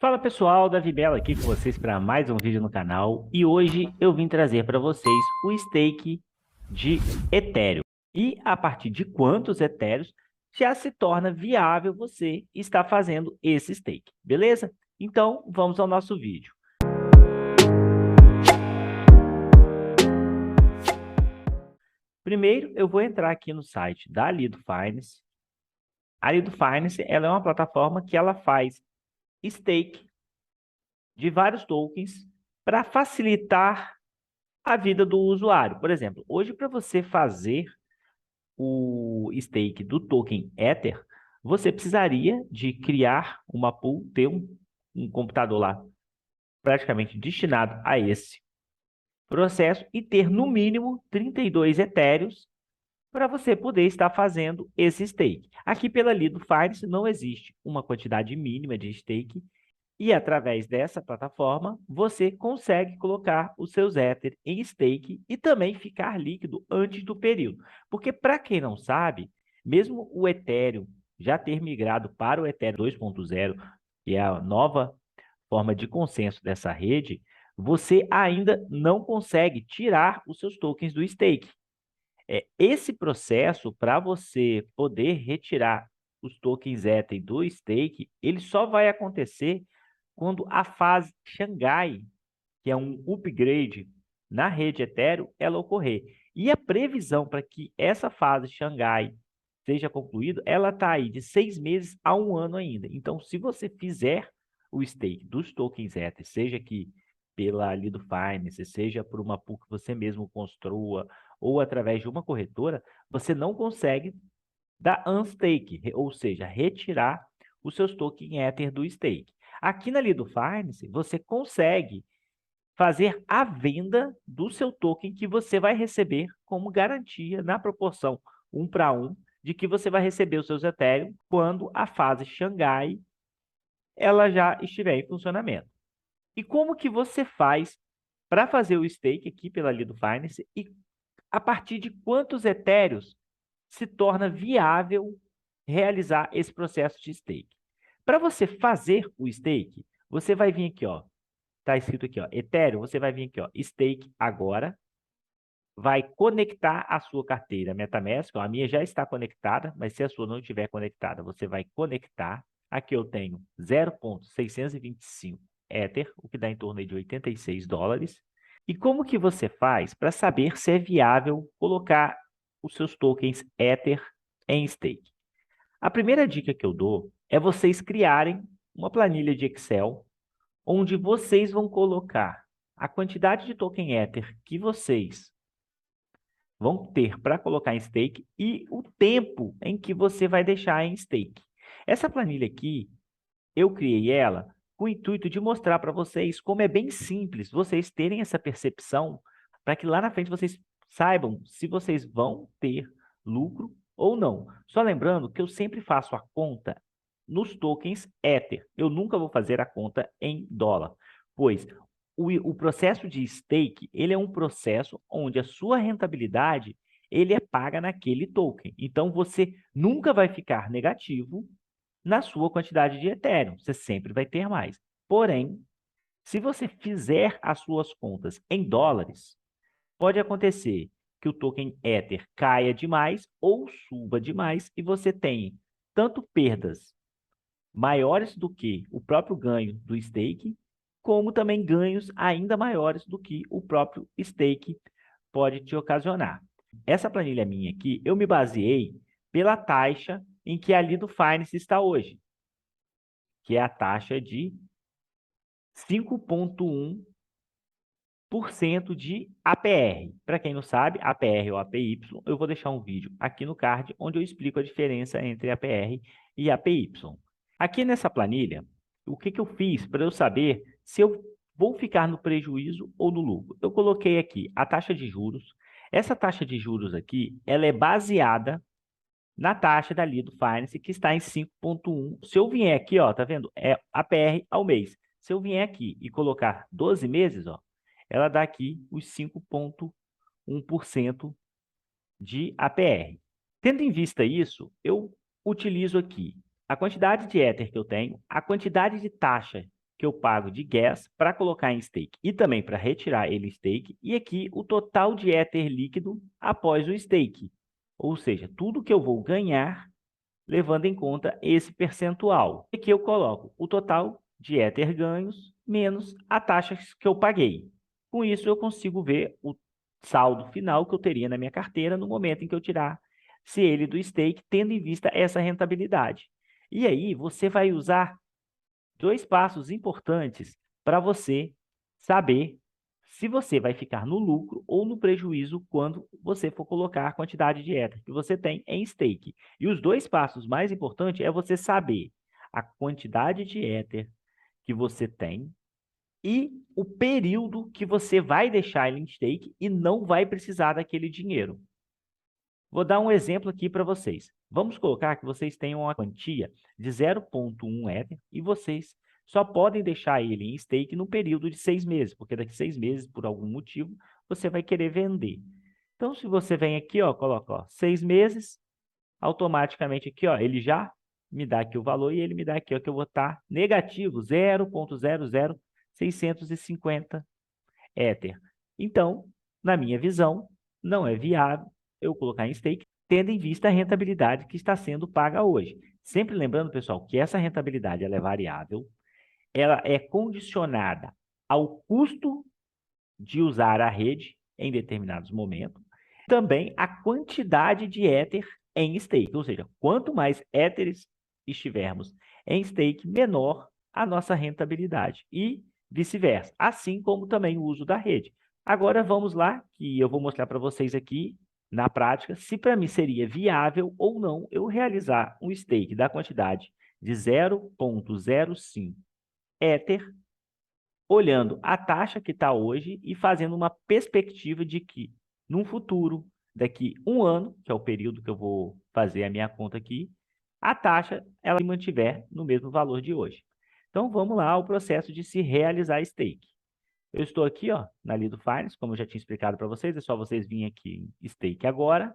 Fala pessoal, Davi Bela aqui com vocês para mais um vídeo no canal e hoje eu vim trazer para vocês o stake de Ethereum e a partir de quantos Ethereums já se torna viável você estar fazendo esse stake, beleza? Então vamos ao nosso vídeo. Primeiro eu vou entrar aqui no site da Lido Finance. A Lido Finance ela é uma plataforma que ela faz stake de vários tokens para facilitar a vida do usuário. Por exemplo, hoje para você fazer o stake do token Ether, você precisaria de criar uma pool, ter um computador lá praticamente destinado a esse processo e ter no mínimo 32 etéreos para você poder estar fazendo esse stake. Aqui pela Lido Finance não existe uma quantidade mínima de stake. E através dessa plataforma, você consegue colocar os seus Ether em stake e também ficar líquido antes do período. Porque, para quem não sabe, mesmo o Ethereum já ter migrado para o Ethereum 2.0, que é a nova forma de consenso dessa rede, você ainda não consegue tirar os seus tokens do stake. Esse processo, para você poder retirar os tokens Ether do stake, ele só vai acontecer quando a fase Xangai, que é um upgrade na rede Ethereum, ela ocorrer. E a previsão para que essa fase Xangai seja concluída, ela está aí de 6 meses a 1 ano ainda. Então, se você fizer o stake dos tokens Ether, seja aqui pela Lido Finance, seja por uma pool que você mesmo construa, ou através de uma corretora, você não consegue dar unstake, ou seja, retirar os seus tokens Ether do stake. Aqui na Lido Finance, você consegue fazer a venda do seu token que você vai receber como garantia na proporção 1 para 1 de que você vai receber os seus Ethereum quando a fase Xangai ela já estiver em funcionamento. E como que você faz para fazer o stake aqui pela Lido Finance e a partir de quantos Ethereums se torna viável realizar esse processo de stake? Para você fazer o stake, você vai vir aqui, ó, tá escrito aqui, ó, Ethereum, você vai vir aqui, ó, stake agora, vai conectar a sua carteira MetaMask, ó, a minha já está conectada, mas se a sua não estiver conectada, você vai conectar. Aqui eu tenho 0,625 Ether, o que dá em torno de US$ 86. E como que você faz para saber se é viável colocar os seus tokens Ether em stake? A primeira dica que eu dou é vocês criarem uma planilha de Excel onde vocês vão colocar a quantidade de token Ether que vocês vão ter para colocar em stake e o tempo em que você vai deixar em stake. Essa planilha aqui, eu criei ela com o intuito de mostrar para vocês como é bem simples vocês terem essa percepção para que lá na frente vocês saibam se vocês vão ter lucro ou não. Só lembrando que eu sempre faço a conta nos tokens Ether. Eu nunca vou fazer a conta em dólar, pois o processo de stake, ele é um processo onde a sua rentabilidade ele é paga naquele token. Então, você nunca vai ficar negativo na sua quantidade de Ethereum. Você sempre vai ter mais. Porém, se você fizer as suas contas em dólares, pode acontecer que o token Ether caia demais ou suba demais e você tem tanto perdas maiores do que o próprio ganho do stake, como também ganhos ainda maiores do que o próprio stake pode te ocasionar. Essa planilha minha aqui, eu me baseei pela taxa em que a Lido Finance está hoje, que é a taxa de 5,1% de APR. Para quem não sabe, APR ou APY, eu vou deixar um vídeo aqui no card onde eu explico a diferença entre APR e APY. Aqui nessa planilha, o que eu fiz para eu saber se eu vou ficar no prejuízo ou no lucro? Eu coloquei aqui a taxa de juros. Essa taxa de juros aqui, ela é baseada na taxa da Lido Finance, que está em 5,1. Se eu vier aqui, ó, tá vendo? É APR ao mês. Se eu vier aqui e colocar 12 meses, ó, ela dá aqui os 5,1% de APR. Tendo em vista isso, eu utilizo aqui a quantidade de Ether que eu tenho, a quantidade de taxa que eu pago de gas para colocar em stake e também para retirar ele em stake, e aqui o total de Ether líquido após o stake, ou seja, tudo que eu vou ganhar levando em conta esse percentual. Aqui eu coloco o total de Ether ganhos menos a taxa que eu paguei. Com isso, eu consigo ver o saldo final que eu teria na minha carteira no momento em que eu tirar ele do stake, tendo em vista essa rentabilidade. E aí, você vai usar dois passos importantes para você saber se você vai ficar no lucro ou no prejuízo quando você for colocar a quantidade de Ether que você tem em stake. E os dois passos mais importantes é você saber a quantidade de Ether que você tem e o período que você vai deixar ele em stake e não vai precisar daquele dinheiro. Vou dar um exemplo aqui para vocês. Vamos colocar que vocês tenham uma quantia de 0,1 Ether e vocês só podem deixar ele em stake no período de 6 meses, porque daqui a 6 meses, por algum motivo, você vai querer vender. Então, se você vem aqui, ó, coloca ó, 6 meses, automaticamente aqui, ó, ele já me dá aqui o valor e ele me dá aqui ó, que eu vou estar negativo 0,00650 Ether. Então, na minha visão, não é viável eu colocar em stake, tendo em vista a rentabilidade que está sendo paga hoje. Sempre lembrando, pessoal, que essa rentabilidade ela é variável, ela é condicionada ao custo de usar a rede em determinados momentos, também a quantidade de Ether em stake, ou seja, quanto mais Ethers estivermos em stake, menor a nossa rentabilidade e vice-versa, assim como também o uso da rede. Agora vamos lá, que eu vou mostrar para vocês aqui na prática, se para mim seria viável ou não eu realizar um stake da quantidade de 0,05 Ether, olhando a taxa que está hoje e fazendo uma perspectiva de que, num futuro, daqui um ano, que é o período que eu vou fazer a minha conta aqui, a taxa ela se mantiver no mesmo valor de hoje. Então, vamos lá ao processo de se realizar stake. Eu estou aqui ó, na Lido Finance, como eu já tinha explicado para vocês, é só vocês virem aqui em Stake agora.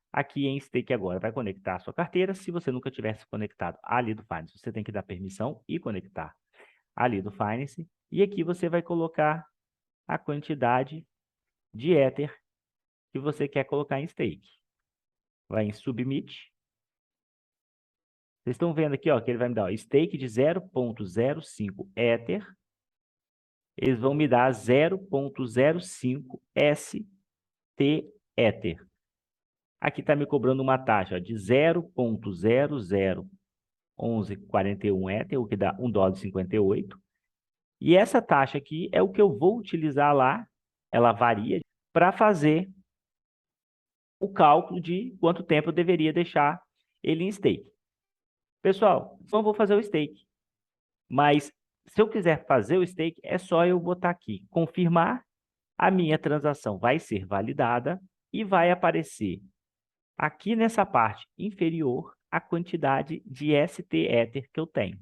Aqui em Stake agora vai conectar a sua carteira. Se você nunca tivesse conectado à Lido Finance, você tem que dar permissão e conectar a Lido Finance. E aqui você vai colocar a quantidade de Ether que você quer colocar em Stake. Vai em Submit. Vocês estão vendo aqui ó, que ele vai me dar ó, Stake de 0,05 Ether. Eles vão me dar 0,05 ST Ether. Aqui está me cobrando uma taxa ó, de 0,001141 Ether, o que dá $1,58. E essa taxa aqui é o que eu vou utilizar lá, ela varia, para fazer o cálculo de quanto tempo eu deveria deixar ele em stake. Pessoal, não vou fazer o stake, mas se eu quiser fazer o stake, é só eu botar aqui, confirmar, a minha transação vai ser validada e vai aparecer aqui nessa parte inferior a quantidade de ST Ether que eu tenho.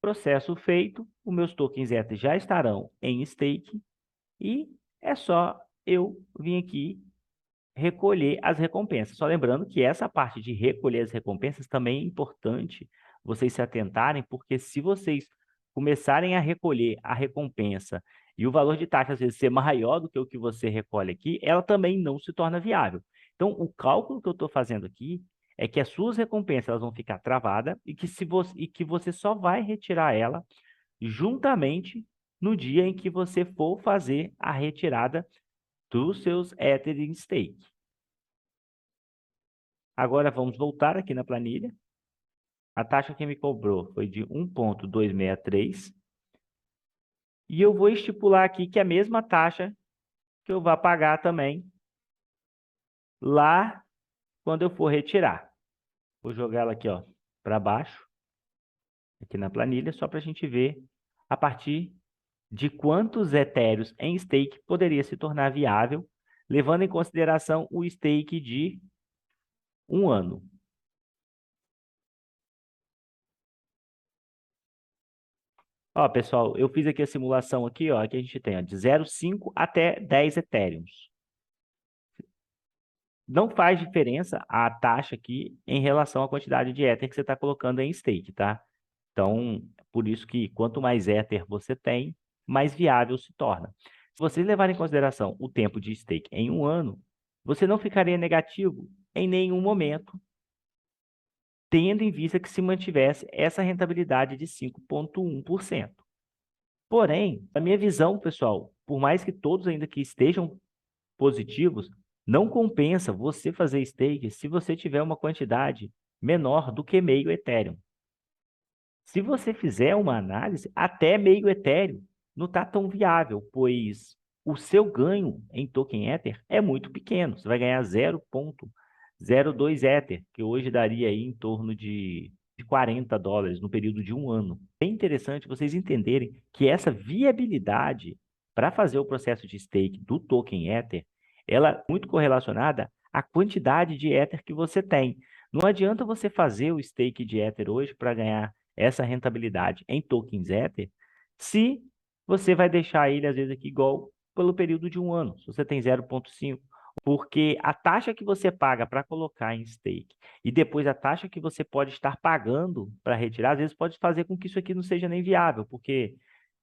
Processo feito, os meus tokens Ether já estarão em stake e é só eu vir aqui recolher as recompensas. Só lembrando que essa parte de recolher as recompensas também é importante vocês se atentarem, porque se vocês começarem a recolher a recompensa e o valor de taxa às vezes ser maior do que o que você recolhe aqui, ela também não se torna viável. Então, o cálculo que eu estou fazendo aqui é que as suas recompensas elas vão ficar travadas e que, você só vai retirar ela juntamente no dia em que você for fazer a retirada dos seus Ether em stake. Agora vamos voltar aqui na planilha. A taxa que me cobrou foi de 1,263. E eu vou estipular aqui que é a mesma taxa que eu vou pagar também lá quando eu for retirar. Vou jogar ela aqui para baixo, aqui na planilha, só para a gente ver a partir de quantos etéreos em stake poderia se tornar viável, levando em consideração o stake de um ano. Ó, pessoal, eu fiz aqui a simulação aqui, ó, que a gente tem ó, de 0,5 até 10 etéreos. Não faz diferença a taxa aqui em relação à quantidade de Ether que você está colocando em stake, tá? Então, por isso que quanto mais Ether você tem, mais viável se torna. Se vocês levarem em consideração o tempo de stake em 1 ano, você não ficaria negativo em nenhum momento, tendo em vista que se mantivesse essa rentabilidade de 5,1%. Porém, a minha visão, pessoal, por mais que todos ainda que estejam positivos, não compensa você fazer stake se você tiver uma quantidade menor do que meio Ethereum. Se você fizer uma análise, até meio Ethereum não está tão viável, pois o seu ganho em token Ether é muito pequeno. Você vai ganhar 0,02 Ether, que hoje daria aí em torno de $40 no período de 1 ano. É interessante vocês entenderem que essa viabilidade para fazer o processo de stake do token Ether, ela é muito correlacionada à quantidade de Ether que você tem. Não adianta você fazer o stake de Ether hoje para ganhar essa rentabilidade em tokens Ether, se você vai deixar ele, às vezes, aqui igual pelo período de 1 ano, se você tem 0,5, porque a taxa que você paga para colocar em stake e depois a taxa que você pode estar pagando para retirar, às vezes pode fazer com que isso aqui não seja nem viável, porque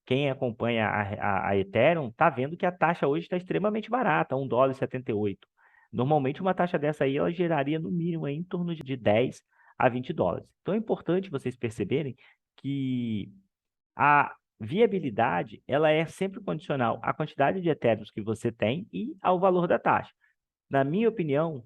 quem acompanha a Ethereum está vendo que a taxa hoje está extremamente barata, $1,78. Normalmente uma taxa dessa aí ela geraria no mínimo aí, em torno de 10 a $20. Então é importante vocês perceberem que a viabilidade ela é sempre condicional à quantidade de Ethereum que você tem e ao valor da taxa. Na minha opinião,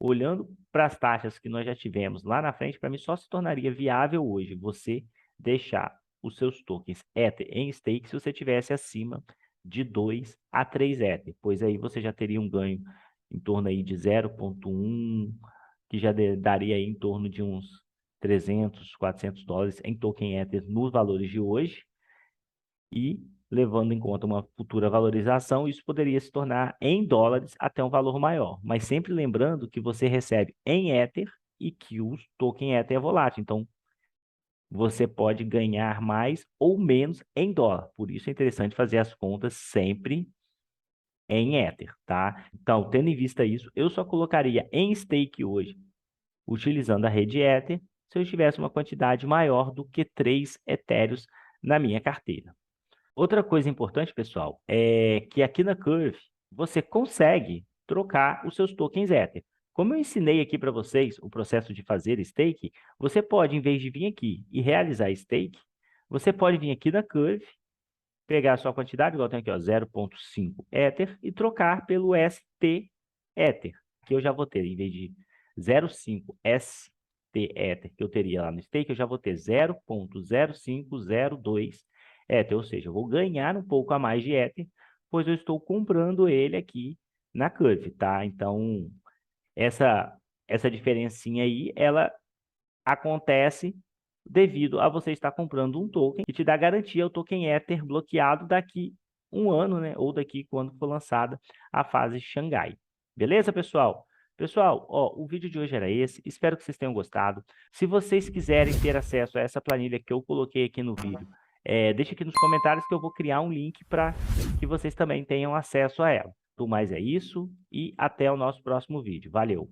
olhando para as taxas que nós já tivemos lá na frente, para mim só se tornaria viável hoje você deixar os seus tokens Ether em stake se você tivesse acima de 2 a 3 Ether, pois aí você já teria um ganho em torno aí de 0,1, que já daria aí em torno de uns $300, $400 em token Ether nos valores de hoje, e levando em conta uma futura valorização, isso poderia se tornar em dólares até um valor maior. Mas sempre lembrando que você recebe em Ether e que o token Ether é volátil. Então, você pode ganhar mais ou menos em dólar. Por isso é interessante fazer as contas sempre em Ether, tá? Então, tendo em vista isso, eu só colocaria em stake hoje, utilizando a rede Ether, se eu tivesse uma quantidade maior do que 3 Ethereums na minha carteira. Outra coisa importante, pessoal, é que aqui na Curve você consegue trocar os seus tokens Ether. Como eu ensinei aqui para vocês o processo de fazer stake, você pode, em vez de vir aqui e realizar stake, você pode vir aqui na Curve, pegar a sua quantidade, igual tem aqui, ó, 0,5 Ether, e trocar pelo ST Ether, que eu já vou ter, em vez de 0,5 ST Ether, que eu teria lá no stake, eu já vou ter 0,0502 Ether, ou seja, eu vou ganhar um pouco a mais de Ether, pois eu estou comprando ele aqui na Curve, tá? Então, essa diferencinha aí, ela acontece devido a você estar comprando um token que te dá garantia ao token Ether bloqueado daqui 1 ano, né? Ou daqui quando for lançada a fase Xangai. Beleza, pessoal? Pessoal, ó, o vídeo de hoje era esse. Espero que vocês tenham gostado. Se vocês quiserem ter acesso a essa planilha que eu coloquei aqui no vídeo, deixa aqui nos comentários que eu vou criar um link para que vocês também tenham acesso a ela. Do mais é isso e até o nosso próximo vídeo. Valeu!